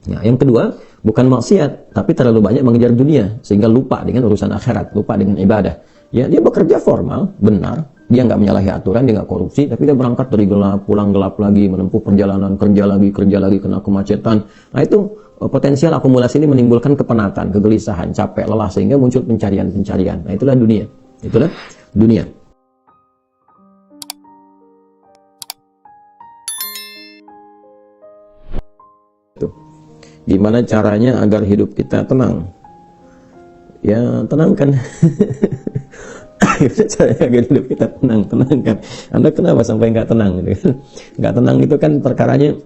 Nah, yang kedua, bukan maksiat, tapi terlalu banyak mengejar dunia sehingga lupa dengan urusan akhirat, lupa dengan ibadah. Ya, dia bekerja formal, benar, dia nggak menyalahi aturan, dia nggak korupsi, tapi dia berangkat dari gelap, pulang gelap lagi, menempuh perjalanan, kerja lagi, kena kemacetan. Nah, itu potensial akumulasi ini menimbulkan kepenatan, kegelisahan, capek, lelah, sehingga muncul pencarian-pencarian. Nah, itulah dunia. Itulah dunia. Gimana caranya agar hidup kita tenang? Ya, tenangkan. Gimana caranya agar hidup kita tenangkan. Anda kenapa sampai nggak tenang? Nggak tenang itu kan perkaranya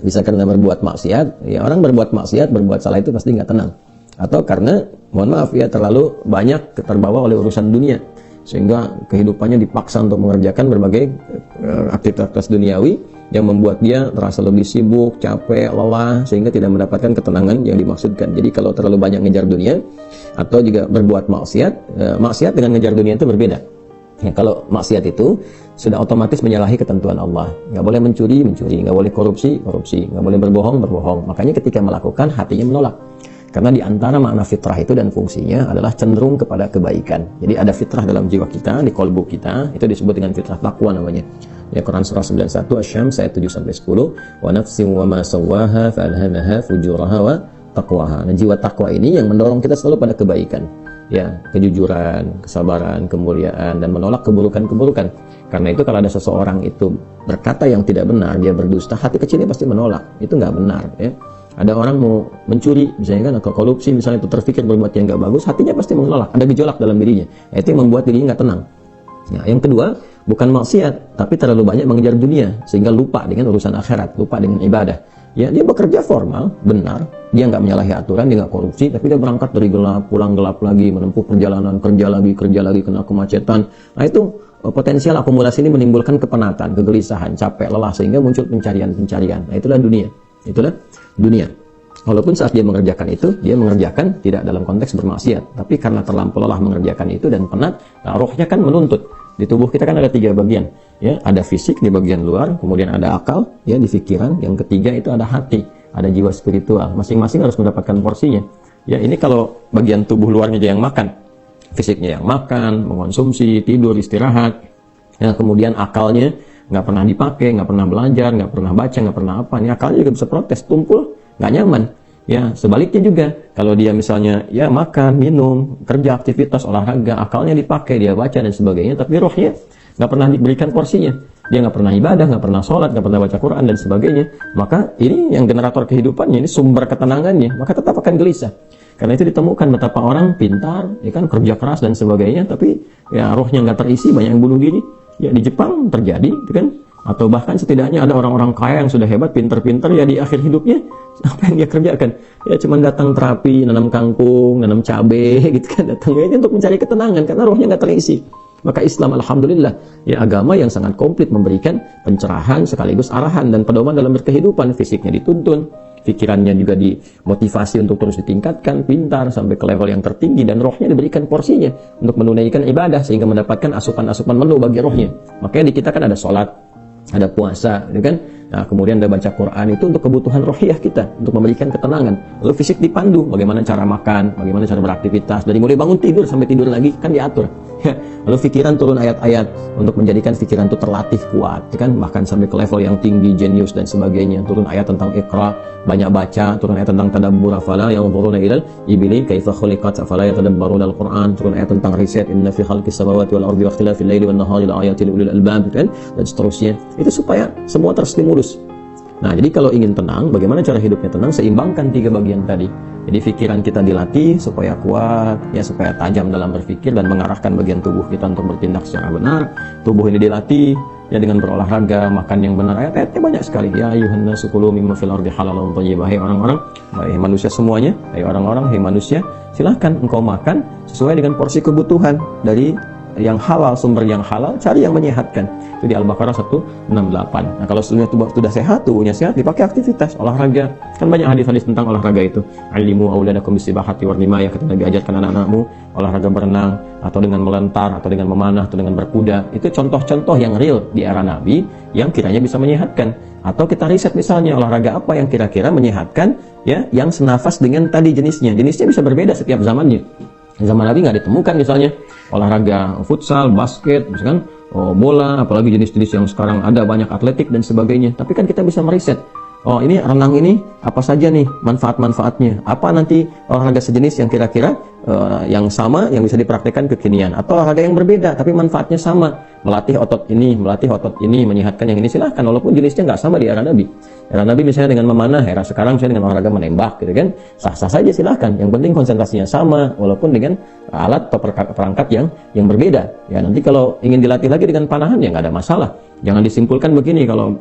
bisa karena berbuat maksiat. Ya, orang berbuat maksiat, berbuat salah itu pasti nggak tenang. Atau karena, mohon maaf ya, terlalu banyak terbawa oleh urusan dunia, sehingga kehidupannya dipaksa untuk mengerjakan berbagai aktivitas duniawi yang membuat dia terasa lebih sibuk, capek, lelah, sehingga tidak mendapatkan ketenangan yang dimaksudkan. Jadi kalau terlalu banyak ngejar dunia atau juga berbuat maksiat, maksiat dengan ngejar dunia itu berbeda. Ya, kalau maksiat itu sudah otomatis menyalahi ketentuan Allah. Nggak boleh mencuri, nggak boleh korupsi, nggak boleh berbohong. Makanya ketika melakukan, hatinya menolak. Karena di antara makna fitrah itu dan fungsinya adalah cenderung kepada kebaikan. Jadi ada fitrah dalam jiwa kita, di kolbu kita, itu disebut dengan fitrah taqwa namanya. Ya, Quran surah 91 Asy-Syams ayat 7-10, wa nafsin wa ma sawwaha fa alhamaha fujuraha wa taqwaha. Nah, jiwa takwa ini yang mendorong kita selalu pada kebaikan. Ya, kejujuran, kesabaran, kemuliaan, dan menolak keburukan-keburukan. Karena itu kalau ada seseorang itu berkata yang tidak benar, dia berdusta, hati kecilnya pasti menolak. Itu nggak benar, ya. Ada orang mau mencuri, misalnya kan, atau korupsi, misalnya itu terfikir berbuat yang nggak bagus, hatinya pasti menolak. Ada gejolak dalam dirinya. Nah, itu yang membuat dirinya nggak tenang. Nah, yang kedua, bukan maksiat, tapi terlalu banyak mengejar dunia sehingga lupa dengan urusan akhirat, lupa dengan ibadah. Ya, dia bekerja formal, benar, dia nggak menyalahi aturan, dia nggak korupsi, tapi dia berangkat dari gelap, pulang gelap lagi, menempuh perjalanan, kerja lagi, kena kemacetan. Nah, itu potensial akumulasi ini menimbulkan kepenatan, kegelisahan, capek, lelah, sehingga muncul pencarian-pencarian. Nah, itulah dunia. Itulah dunia. Walaupun saat dia mengerjakan itu, dia mengerjakan tidak dalam konteks bermaksiat, tapi karena terlampau lelah mengerjakan itu dan penat, nah, rohnya kan menuntut. Di tubuh kita kan ada 3 bagian, ya, ada fisik di bagian luar, kemudian ada akal, ya, di pikiran, yang ketiga itu ada hati, ada jiwa spiritual. Masing-masing harus mendapatkan porsinya. Ya, ini kalau bagian tubuh luarnya aja yang makan, fisiknya yang makan, mengonsumsi, tidur, istirahat, ya, kemudian akalnya nggak pernah dipakai, nggak pernah belajar, nggak pernah baca, nggak pernah apa, ini akalnya juga bisa protes, tumpul, nggak nyaman. Ya, sebaliknya juga, kalau dia misalnya ya makan, minum, kerja, aktivitas, olahraga, akalnya dipakai, dia baca dan sebagainya, tapi rohnya nggak pernah diberikan porsinya. Dia nggak pernah ibadah, nggak pernah sholat, nggak pernah baca Quran dan sebagainya. Maka ini yang generator kehidupannya, ini sumber ketenangannya, maka tetap akan gelisah. Karena itu ditemukan betapa orang pintar, ya kan, kerja keras dan sebagainya, tapi ya rohnya nggak terisi, banyak yang bunuh diri. Ya, di Jepang terjadi, gitu kan. Atau bahkan setidaknya ada orang-orang kaya yang sudah hebat, pinter-pinter, ya di akhir hidupnya apa yang dia kerjakan? Ya cuma datang terapi, nanam kangkung, nanam cabai, gitu kan, datangnya untuk mencari ketenangan karena rohnya nggak terisi. Maka Islam, alhamdulillah, ya agama yang sangat komplit, memberikan pencerahan sekaligus arahan dan pedoman dalam berkehidupan. Fisiknya dituntun, pikirannya juga dimotivasi untuk terus ditingkatkan, pintar sampai ke level yang tertinggi, dan rohnya diberikan porsinya untuk menunaikan ibadah sehingga mendapatkan asupan-asupan menu bagi rohnya. Makanya di kita kan ada sholat, ada puasa, ya kan? Nah, kemudian ada baca Quran, itu untuk kebutuhan rohiyah kita, untuk memberikan ketenangan. Lalu fisik dipandu, bagaimana cara makan, bagaimana cara beraktivitas, dari mulai bangun tidur sampai tidur lagi, kan diatur. Lalu pikiran turun ayat-ayat untuk menjadikan pikiran itu terlatih kuat, ya kan? Bahkan sampai ke level yang tinggi, jenius dan sebagainya. Turun ayat tentang Iqra, banyak baca, turun ayat tentang tadabbur, afala yanzuruna ilal ibili kaifa khuliqat afala yatadabbaruna al-Qur'an, turun ayat tentang riset, inna fi khalqis samawati wal ardi wa ikhtilafil laili wan nahari la ayatin li ulil albab, kan? Dan seterusnya. Itu supaya semua terstimulus. Nah, jadi kalau ingin tenang, bagaimana cara hidupnya tenang? Seimbangkan 3 bagian tadi. Jadi pikiran kita dilatih supaya kuat, ya, supaya tajam dalam berpikir dan mengarahkan bagian tubuh kita untuk bertindak secara benar. Tubuh ini dilatih ya dengan berolahraga, makan yang benar. Ayat-ayatnya banyak sekali. Ya ayyuhan nasu kulu mimma fil ardi halalan thayyibah. Hai orang-orang, hai manusia semuanya, hai orang-orang, hai manusia, silahkan engkau makan sesuai dengan porsi kebutuhan dari yang halal, sumber yang halal, cari yang menyehatkan. Itu di Al-Baqarah 168. Nah, kalau sudah sehat, tubuhnya sehat, dipakai aktivitas, olahraga. Kan banyak hadis-hadis tentang olahraga itu. Alimu auladakum bisibahati warnimayah, kata Nabi, ajarkan anak-anakmu olahraga berenang, atau dengan melentar, atau dengan memanah, atau dengan berkuda. Itu contoh-contoh yang real di era Nabi yang kiranya bisa menyehatkan. Atau kita riset misalnya olahraga apa yang kira-kira menyehatkan ya yang senafas dengan tadi jenisnya. Jenisnya bisa berbeda setiap zamannya. Zaman Nabi nggak ditemukan misalnya olahraga futsal, basket, misalkan bola, apalagi jenis-jenis yang sekarang ada banyak atletik dan sebagainya. Tapi kan kita bisa meriset. Oh ini renang ini apa saja nih manfaat-manfaatnya? Apa nanti olahraga sejenis yang kira-kira yang sama yang bisa dipraktikkan kekinian? Atau olahraga yang berbeda tapi manfaatnya sama? Melatih otot ini, menyehatkan yang ini, silahkan. Walaupun jenisnya nggak sama di era Nabi. Era Nabi misalnya dengan memanah, era sekarang misalnya dengan olahraga menembak gitu kan. Sah-sah saja silahkan. Yang penting konsentrasinya sama walaupun dengan alat atau perangkat yang berbeda. Ya nanti kalau ingin dilatih lagi dengan panahan ya nggak ada masalah. Jangan disimpulkan begini kalau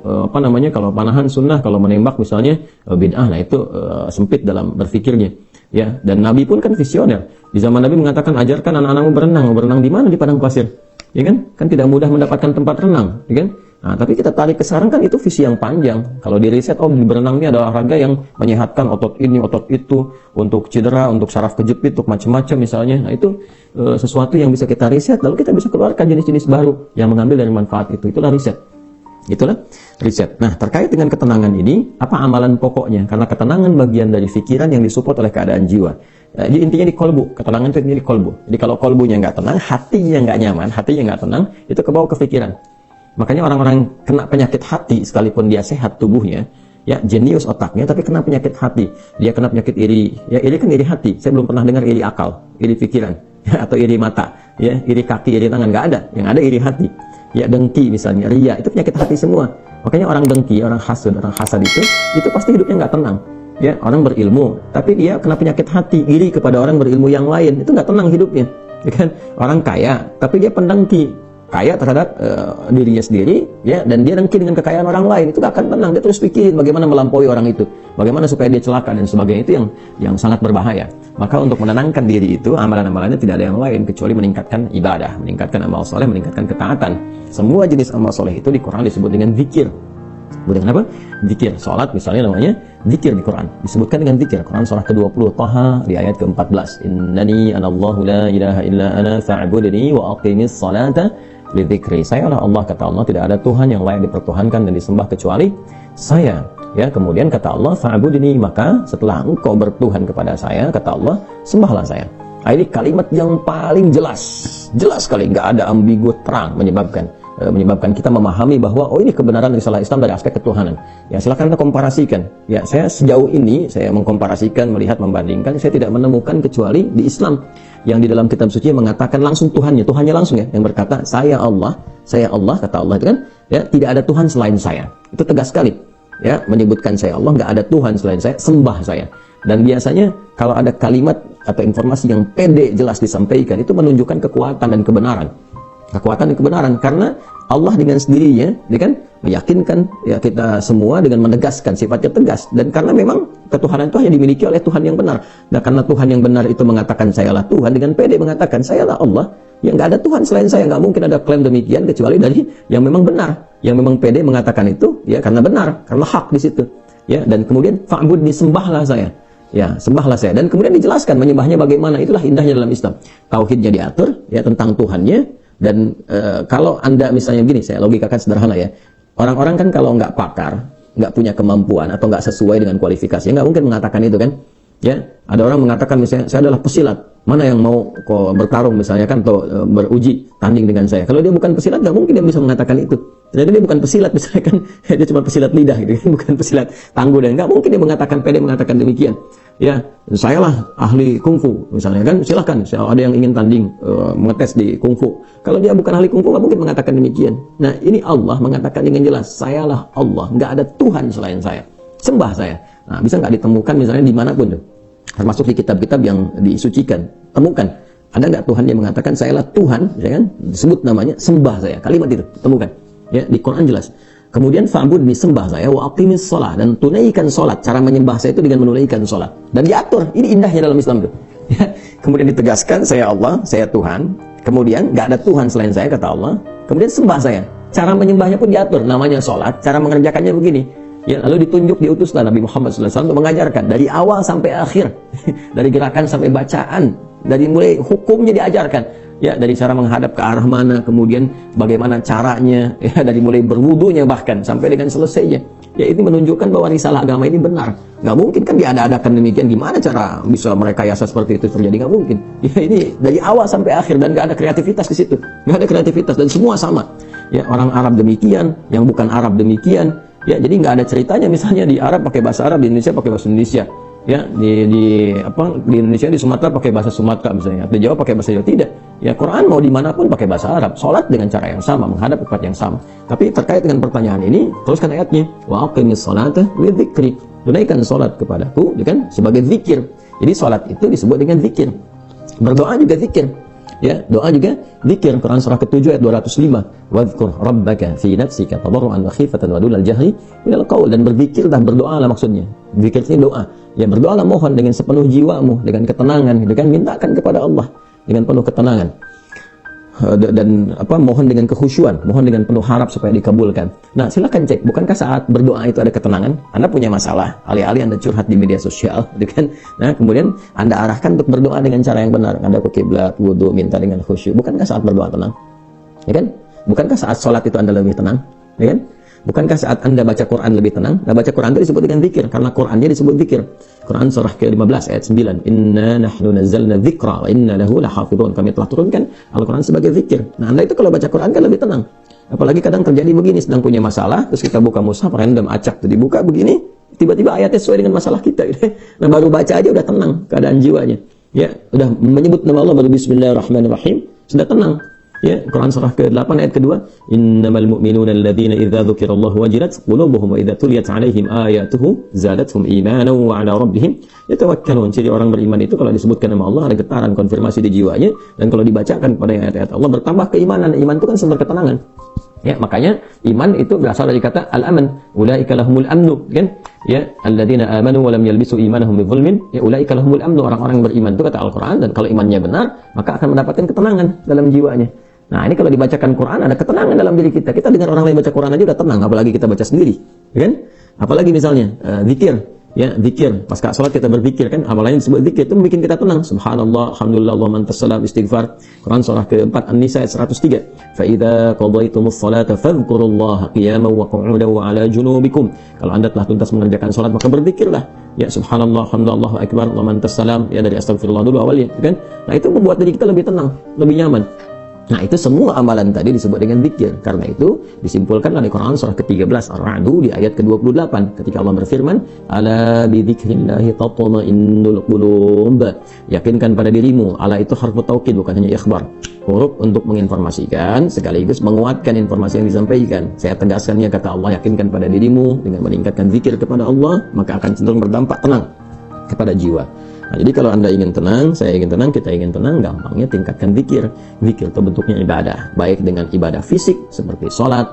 kalau panahan sunnah, kalau menembak misalnya bid'ah, nah itu sempit dalam berpikirnya. Ya, dan Nabi pun kan visioner. Di zaman Nabi mengatakan ajarkan anak-anakmu berenang di mana? Di padang pasir. Ya kan? Kan tidak mudah mendapatkan tempat renang, ya kan? Nah, tapi kita tarik ke sekarang kan itu visi yang panjang. Kalau di riset, di berenang ini adalah olahraga yang menyehatkan otot ini, otot itu, untuk cedera, untuk saraf kejepit, untuk macam-macam misalnya. Nah, itu sesuatu yang bisa kita riset, lalu kita bisa keluarkan jenis-jenis baru yang mengambil dari manfaat itu. Itulah riset. Itulah riset. Nah, terkait dengan ketenangan ini, apa amalan pokoknya? Karena ketenangan bagian dari pikiran yang disupport oleh keadaan jiwa. Jadi intinya di kolbu, ketenangan itu intinya di kolbu. Jadi kalau kolbunya nggak tenang, hatinya nggak nyaman, hatinya nggak tenang, itu kebawa ke pikiran. Makanya orang-orang kena penyakit hati, sekalipun dia sehat tubuhnya, ya jenius otaknya, tapi kena penyakit hati. Dia kena penyakit iri, ya iri kan iri hati. Saya belum pernah dengar iri akal, iri pikiran, ya, atau iri mata, ya iri kaki, iri tangan, nggak ada. Yang ada iri hati. Ya dengki misalnya, ria, itu penyakit hati semua. Makanya orang dengki, orang hasud itu pasti hidupnya nggak tenang. Ya orang berilmu, tapi dia kena penyakit hati, iri kepada orang berilmu yang lain, itu nggak tenang hidupnya. Ya kan? Orang kaya, tapi dia pendengki. Kaya terhadap dirinya sendiri, ya, dan dia dengki dengan kekayaan orang lain, itu gak akan tenang. Dia terus pikirin bagaimana melampaui orang itu, bagaimana supaya dia celaka dan sebagainya. Itu yang sangat berbahaya. Maka untuk menenangkan diri itu, amalan-amalannya tidak ada yang lain kecuali meningkatkan ibadah, meningkatkan amal soleh, meningkatkan ketaatan. Semua jenis amal soleh itu di Quran disebut dengan zikir. Disebut dengan apa? Zikir. Salat misalnya namanya zikir di Quran. Disebutkan dengan zikir. Quran surah ke-20 Thaha di ayat ke-14. Innani anallahu la ilaha illa ana fa'budni wa aqimis salata lidzikri. Saya adalah Allah, kata Allah, tidak ada Tuhan yang layak dipertuhankan dan disembah kecuali saya. Ya, kemudian kata Allah, fa'budni, maka setelah engkau bertuhan kepada saya, kata Allah, sembahlah saya. Nah, ini kalimat yang paling jelas sekali, nggak ada ambigu, terang, menyebabkan kita memahami bahwa ini kebenaran risalah Islam dari aspek ketuhanan. Ya, silakan kita komparasikan. Ya, saya sejauh ini saya mengkomparasikan, melihat, membandingkan, saya tidak menemukan kecuali di Islam yang di dalam kitab suci mengatakan langsung Tuhannya langsung ya, yang berkata saya Allah, kata Allah itu kan, ya tidak ada Tuhan selain saya. Itu tegas sekali. Ya, menyebutkan saya Allah, nggak ada Tuhan selain saya, sembah saya. Dan biasanya kalau ada kalimat atau informasi yang pede jelas disampaikan, itu menunjukkan kekuatan dan kebenaran. Kekuatan dan kebenaran, karena Allah dengan sendirinya, dia kan meyakinkan ya kita semua dengan menegaskan sifatnya tegas, dan karena memang ketuhanan itu hanya dimiliki oleh Tuhan yang benar. Nah, karena Tuhan yang benar itu mengatakan sayalah Tuhan, dengan pede mengatakan sayalah Allah, ya nggak ada Tuhan selain saya. Nggak mungkin ada klaim demikian kecuali dari yang memang benar, yang memang pede mengatakan itu ya karena benar, karena hak di situ. Ya, dan kemudian fa'bud, disembahlah saya. Ya, sembahlah saya. Dan kemudian dijelaskan menyembahnya bagaimana. Itulah indahnya dalam Islam. Tauhidnya diatur ya tentang Tuhannya. Dan kalau Anda misalnya gini, saya logikakan sederhana ya. Orang-orang kan kalau nggak pakar, nggak punya kemampuan atau nggak sesuai dengan kualifikasinya, nggak mungkin mengatakan itu kan. Ya, ada orang mengatakan misalnya saya adalah pesilat, mana yang mau kok bertarung misalnya kan, atau beruji tanding dengan saya. Kalau dia bukan pesilat, nggak mungkin dia bisa mengatakan itu. Ternyata dia bukan pesilat misalnya kan, dia cuma pesilat lidah gitu kan, bukan pesilat tangguh, dan nggak mungkin dia pede mengatakan demikian. Ya, saya lah ahli kungfu misalnya kan, silahkan. Ada yang ingin tanding mengetes di kungfu. Kalau dia bukan ahli kungfu, nggak mungkin mengatakan demikian. Nah, ini Allah mengatakan dengan jelas, sayalah Allah, nggak ada Tuhan selain saya. Sembah saya. Nah, bisa nggak ditemukan misalnya dimanapun tuh, termasuk di kitab-kitab yang disucikan. Temukan, ada nggak Tuhan yang mengatakan sayalah Tuhan, ya kan? Disebut namanya, sembah saya. Kalimat itu temukan. Ya, di Quran jelas. Kemudian fa'bud, disembah saya, wa aqimis shalah, dan tunaikan salat. Cara menyembah saya itu dengan menunaikan salat. Dan diatur. Ini indahnya dalam Islam tuh. Ya. Kemudian ditegaskan saya Allah, saya Tuhan. Kemudian nggak ada Tuhan selain saya, kata Allah. Kemudian sembah saya. Cara menyembahnya pun diatur. Namanya salat. Cara mengerjakannya begini. Ya, lalu ditunjuk, diutuslah Nabi Muhammad SAW untuk mengajarkan dari awal sampai akhir, dari gerakan sampai bacaan, dari mulai hukumnya diajarkan. ya dari cara menghadap ke arah mana, kemudian bagaimana caranya, ya dari mulai berwudunya bahkan sampai dengan selesainya. Ya ini menunjukkan bahwa risalah agama ini benar. Nggak mungkin kan diada-adakan demikian. Gimana cara bisa merekayasa seperti itu terjadi? Nggak mungkin. Ya ini dari awal sampai akhir dan nggak ada kreativitas di situ. Nggak ada kreativitas dan semua sama. Ya orang Arab demikian, yang bukan Arab demikian. Ya jadi nggak ada ceritanya misalnya di Arab pakai bahasa Arab, di Indonesia pakai bahasa Indonesia. Ya di Indonesia, di Sumatera pakai bahasa Sumatera misalnya, di Jawa pakai bahasa Jawa. Tidak. Ya Quran mau dimanapun pakai bahasa Arab, sholat dengan cara yang sama, menghadap ke tempat yang sama. Tapi terkait dengan pertanyaan ini, teruskan ayatnya, wa aqimis sholata lidzikri, tunaikan sholat kepadaku, kan sebagai zikir. Jadi sholat itu disebut dengan zikir. Berdoa juga zikir. Ya, doa juga zikir. Quran surah ke-7 ayat 205. Wadhkur rabbaka fi nafsika tadarruan wa khifatan wa dunal jahri minal qaul, dan berzikirlah, berdoalah maksudnya. Zikir ini doa. Ya, berdoalah, mohon dengan sepenuh jiwamu, dengan ketenangan, dengan mintakan kepada Allah dengan penuh ketenangan. Dan mohon dengan kekhusyuan, mohon dengan penuh harap supaya dikabulkan. Nah, silakan cek, bukankah saat berdoa itu ada ketenangan? Anda punya masalah, alih-alih Anda curhat di media sosial, gitu kan? Nah, kemudian Anda arahkan untuk berdoa dengan cara yang benar. Anda ke kiblat, wudu, minta dengan khusyuk. Bukankah saat berdoa tenang? Ya kan? Bukankah saat sholat itu Anda lebih tenang? Ya kan? Bukankah saat Anda baca Quran lebih tenang? Nah, baca Quran itu disebut dengan zikir, karena Qurannya disebut zikir. Quran surah ke-15 ayat 9. Inna nahnu nazzalna dzikra wa inna lahu lahafidhun. Kami telah turunkan Al-Quran sebagai zikir. Nah, Anda itu kalau baca Quran kan lebih tenang. Apalagi kadang terjadi begini, sedang punya masalah, terus kita buka mushaf random, acak tuh dibuka begini, tiba-tiba ayatnya sesuai dengan masalah kita gitu. Nah, baru baca aja udah tenang keadaan jiwanya. Ya, udah menyebut nama Allah baru bismillahirrahmanirrahim, sudah tenang. Ya, Quran surah ke-8 ayat kedua, innamal mu'minuna alladzina idza dzukirallahu wajilat qulubuhum wa idza tuliyat 'alaihim ayatuhu zadatuhum imanan wa 'ala rabbihim yatawakkalun. Jadi orang beriman itu kalau disebutkan nama Allah ada getaran konfirmasi di jiwanya, dan kalau dibacakan pada ayat-ayat Allah bertambah keimanan. Iman itu kan sumber ketenangan. Ya, makanya iman itu berasal dari kata al-aman. Ulaika lahumul amnu, kan? Ya, alladzina amanu wa lam yalbisu imanahum bidzulmin, ya ulaika lahumul amnu. Orang-orang yang beriman itu kata Al-Qur'an, dan kalau imannya benar, maka akan mendapatkan ketenangan dalam jiwanya. Nah, ini kalau dibacakan Quran ada ketenangan dalam diri kita. Kita dengar orang lain baca Quran aja udah tenang, apalagi kita baca sendiri, kan? Apalagi misalnya zikir, ya zikir. Pasca salat kita berzikir, kan? Apalagi disebut zikir itu membuat kita tenang. Subhanallah, alhamdulillah, Allahumma antas salam, istighfar. Quran surah ke-4 An-Nisa ayat 103. Fa idza qadaytumus salata fadhkurullaha qiyaman wa qu'udan wa 'ala junubikum. Kalau Anda telah tuntas mengerjakan salat maka berzikirlah. Ya subhanallah, alhamdulillah, Allahu akbar, Allahumma antas salam. Ya dari astagfirullah dulu awalnya, kan? Nah, itu membuat diri kita lebih tenang, lebih nyaman. Nah, itu semua amalan tadi disebut dengan zikir. Karena itu disimpulkan oleh Quran surah ke-13 Ar-Ra'd di ayat ke-28 ketika Allah berfirman, ala bi dzikrillahi tatma'innul qulub. Yakinkan pada dirimu. Ala itu harfu taukid, bukan hanya ikhbar. Huruf untuk menginformasikan sekaligus menguatkan informasi yang disampaikan. Saya tegaskannya, kata Allah, yakinkan pada dirimu dengan meningkatkan zikir kepada Allah, maka akan cenderung berdampak tenang kepada jiwa. Nah, jadi kalau Anda ingin tenang, saya ingin tenang, kita ingin tenang, gampangnya tingkatkan zikir. Zikir itu bentuknya ibadah, baik dengan ibadah fisik seperti sholat,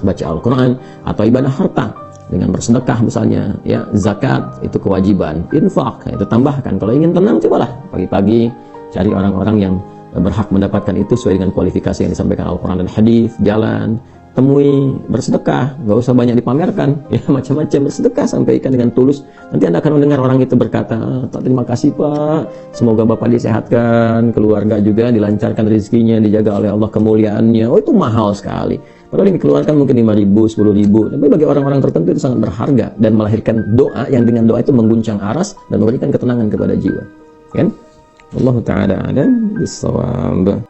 baca Al-Quran, atau ibadah harta dengan bersedekah misalnya, ya zakat itu kewajiban, infak itu tambahkan. Kalau ingin tenang, cobalah pagi-pagi cari orang-orang yang berhak mendapatkan itu sesuai dengan kualifikasi yang disampaikan Al-Quran dan hadis, jalan temui, bersedekah, nggak usah banyak dipamerkan, ya macam-macam, bersedekah, sampaikan dengan tulus. Nanti Anda akan mendengar orang itu berkata, terima kasih Pak, semoga Bapak disehatkan, keluarga juga dilancarkan rezekinya, dijaga oleh Allah kemuliaannya. Oh, itu mahal sekali. Padahal yang dikeluarkan mungkin 5.000, 10.000, tapi bagi orang-orang tertentu itu sangat berharga dan melahirkan doa yang dengan doa itu mengguncang aras dan memberikan ketenangan kepada jiwa. Kan? Wallahu ta'ala a'lam bis-shawab.